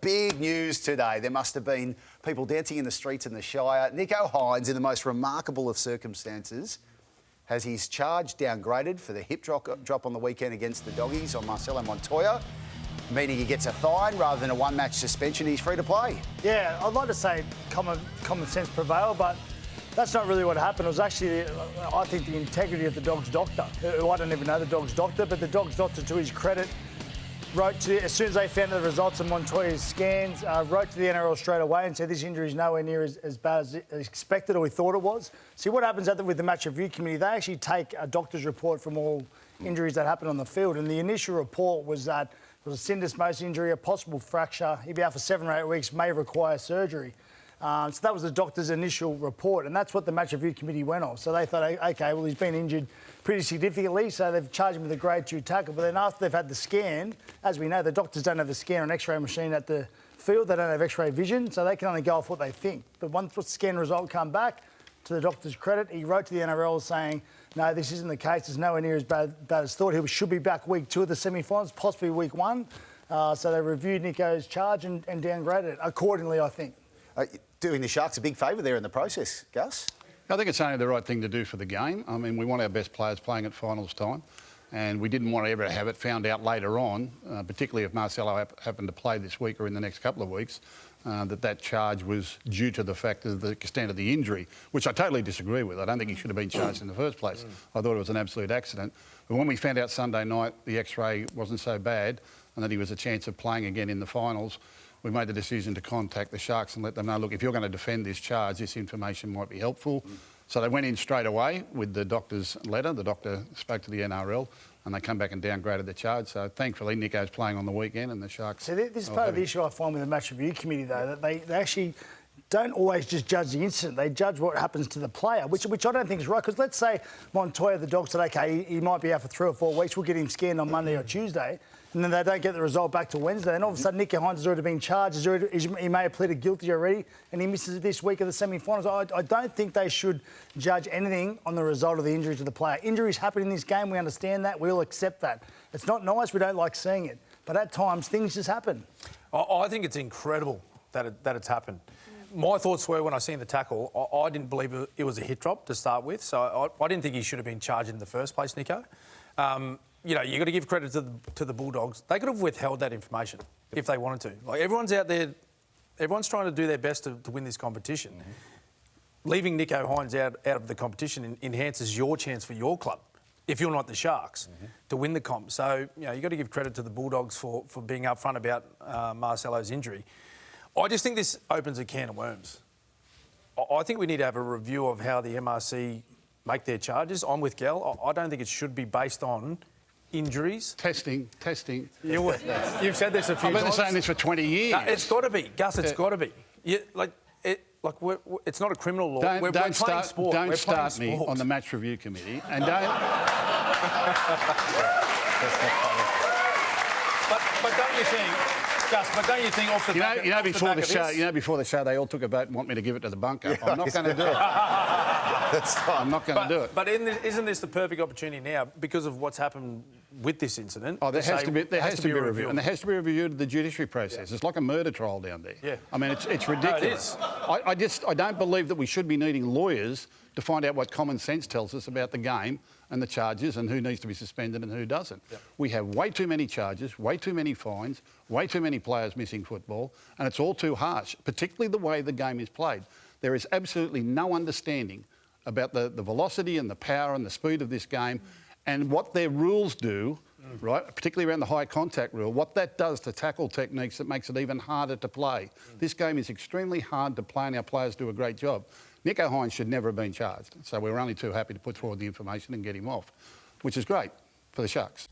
big news today. There must have been people dancing in the streets in the Shire. Nicho Hynes, in the most remarkable of circumstances, has his charge downgraded for the hip drop on the weekend against the Doggies on Marcelo Montoya, meaning he gets a fine rather than a one-match suspension. He's free to play. Yeah, I'd like to say common sense prevailed, but that's not really what happened. It was actually, I think, the integrity of the Dogs' doctor. I don't even know the Dogs' doctor, but the Dogs' doctor, to his credit, wrote to, as soon as they found the results of Montoya's scans, wrote to the NRL straight away and said this injury is nowhere near as bad as expected or we thought it was. See, what happens with the match review committee, they actually take a doctor's report from all injuries that happen on the field, and the initial report was that it was a syndesmosis injury, a possible fracture. He'd be out for 7 or 8 weeks, may require surgery. So that was the doctor's initial report, and that's what the match review committee went off. So they thought, OK, well, he's been injured pretty significantly, so they've charged him with a grade 2 tackle. But then after they've had the scan, as we know, the doctors don't have the scan on X-ray machine at the field. They don't have X-ray vision, so they can only go off what they think. But once the scan result come back, to the doctor's credit, he wrote to the NRL saying, no, this isn't the case. It's nowhere near as bad as thought. He should be back week 2 of the semi-finals, possibly week 1. So they reviewed Nicho's charge and downgraded it accordingly, I think. Doing the Sharks a big favour there in the process, Gus? I think it's only the right thing to do for the game. I mean, we want our best players playing at finals time, and we didn't want to ever have it found out later on, particularly if Marcelo happened to play this week or in the next couple of weeks, that charge was due to the fact of the extent of the injury, which I totally disagree with. I don't think he should have been charged in the first place. I thought it was an absolute accident. But when we found out Sunday night the X-ray wasn't so bad and that he was a chance of playing again in the finals, we made the decision to contact the Sharks and let them know, look, if you're going to defend this charge, this information might be helpful. So they went in straight away with the doctor's letter. The doctor spoke to the NRL and they come back and downgraded the charge. So thankfully, Nicho's playing on the weekend and the Sharks... So this is part of the issue I find with the match review committee, though, that they actually don't always just judge the incident. They judge what happens to the player, which I don't think is right. Because let's say Montoya, the Dogs said, OK, he might be out for 3 or 4 weeks. We'll get him scanned on Monday or Tuesday. And then they don't get the result back to Wednesday. And all of a sudden, Nicho Hynes has already been charged. He may have pleaded guilty already, and he misses this week of the semi-finals. I don't think they should judge anything on the result of the injury to the player. Injuries happen in this game. We understand that. We all accept that. It's not nice. We don't like seeing it. But at times, things just happen. I think it's incredible that it's happened. My thoughts were, when I seen the tackle, I didn't believe it was a hit drop to start with, so I didn't think he should have been charged in the first place, Nicho. You know, you've got to give credit to the Bulldogs. They could have withheld that information if they wanted to. Like, everyone's out there, everyone's trying to do their best to win this competition. Leaving Nicho Hynes out of the competition enhances your chance for your club, if you're not the Sharks, to win the comp. So, you know, you've got to give credit to the Bulldogs for being upfront about Marcelo's injury. I just think this opens a can of worms. I think we need to have a review of how the MRC make their charges. I'm with Gel. I don't think it should be based on Testing. injuries. You've said this a few times. I've been saying this for 20 years. No, it's got to be. Gus, it's got to be. It's not a criminal law. We're playing sport. Don't start me on the match review committee and don't... But don't you think... Gus, but don't you think off the back before the show they all took a vote and want me to give it to the bunker. I'm not going to do it. I'm not going to do it. But isn't this the perfect opportunity now because of what's happened with this incident? Oh, there has to be a review, and there has to be a review of the judiciary process. It's like a murder trial down there. Yeah. I mean, it's ridiculous. No, it is. I don't believe that we should be needing lawyers to find out what common sense tells us about the game and the charges and who needs to be suspended and who doesn't. Yep. We have way too many charges, way too many fines, way too many players missing football, and it's all too harsh, particularly the way the game is played. There is absolutely no understanding about the velocity and the power and the speed of this game and what their rules do, right, particularly around the high contact rule, what that does to tackle techniques that makes it even harder to play. This game is extremely hard to play and our players do a great job. Nicho Hynes should never have been charged, so we were only too happy to put forward the information and get him off, which is great for the Sharks.